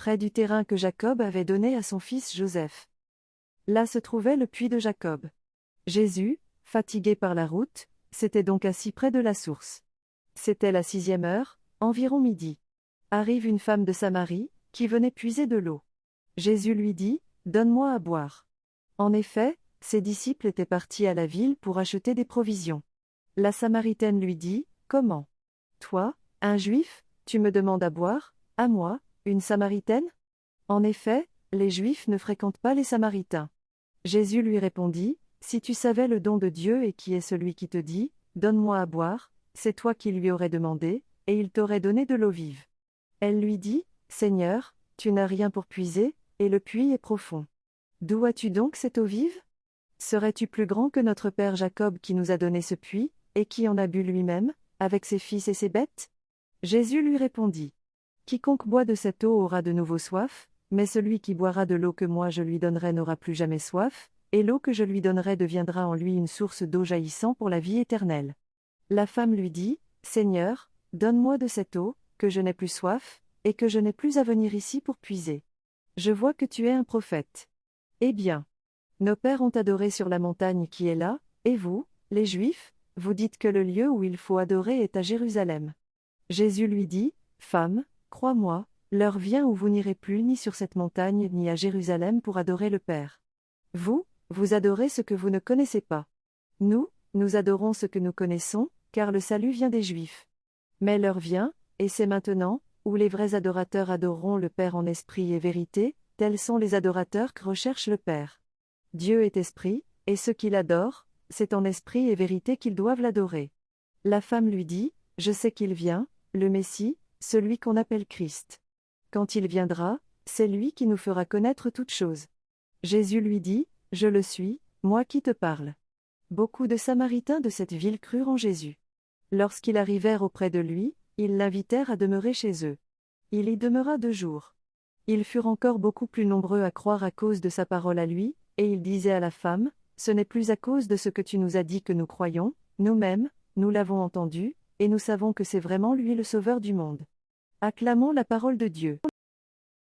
près du terrain que Jacob avait donné à son fils Joseph. Là se trouvait le puits de Jacob. Jésus, fatigué par la route, s'était donc assis près de la source. C'était la 6e heure, environ midi. Arrive une femme de Samarie, qui venait puiser de l'eau. Jésus lui dit, « Donne-moi à boire. » En effet, ses disciples étaient partis à la ville pour acheter des provisions. La Samaritaine lui dit, « Comment? Toi, un Juif, tu me demandes à boire, à moi, une Samaritaine? » En effet, les Juifs ne fréquentent pas les Samaritains. Jésus lui répondit, « Si tu savais le don de Dieu et qui est celui qui te dit, « Donne-moi à boire », c'est toi qui lui aurais demandé, et il t'aurait donné de l'eau vive. » Elle lui dit, « Seigneur, tu n'as rien pour puiser, et le puits est profond. D'où as-tu donc cette eau vive? Serais-tu plus grand que notre père Jacob qui nous a donné ce puits, et qui en a bu lui-même, avec ses fils et ses bêtes? » Jésus lui répondit, « Quiconque boit de cette eau aura de nouveau soif, mais celui qui boira de l'eau que moi je lui donnerai n'aura plus jamais soif, et l'eau que je lui donnerai deviendra en lui une source d'eau jaillissant pour la vie éternelle. » La femme lui dit, « Seigneur, donne-moi de cette eau, que je n'ai plus soif, et que je n'ai plus à venir ici pour puiser. Je vois que tu es un prophète. Eh bien, nos pères ont adoré sur la montagne qui est là, et vous, les Juifs, vous dites que le lieu où il faut adorer est à Jérusalem. » Jésus lui dit, « Femme, crois-moi, l'heure vient où vous n'irez plus ni sur cette montagne ni à Jérusalem pour adorer le Père. Vous adorez ce que vous ne connaissez pas. Nous adorons ce que nous connaissons, car le salut vient des Juifs. Mais l'heure vient, et c'est maintenant, où les vrais adorateurs adoreront le Père en esprit et vérité, tels sont les adorateurs que recherche le Père. Dieu est esprit, et ceux qui l'adorent, c'est en esprit et vérité qu'ils doivent l'adorer. » La femme lui dit, « Je sais qu'il vient, le Messie, celui qu'on appelle Christ. Quand il viendra, c'est lui qui nous fera connaître toutes choses. » Jésus lui dit, « Je le suis, moi qui te parle. » Beaucoup de Samaritains de cette ville crurent en Jésus. Lorsqu'ils arrivèrent auprès de lui, ils l'invitèrent à demeurer chez eux. Il y demeura 2 jours. Ils furent encore beaucoup plus nombreux à croire à cause de sa parole à lui, et ils disaient à la femme, « Ce n'est plus à cause de ce que tu nous as dit que nous croyons, nous-mêmes, nous l'avons entendu, et nous savons que c'est vraiment lui le Sauveur du monde. » Acclamons la parole de Dieu.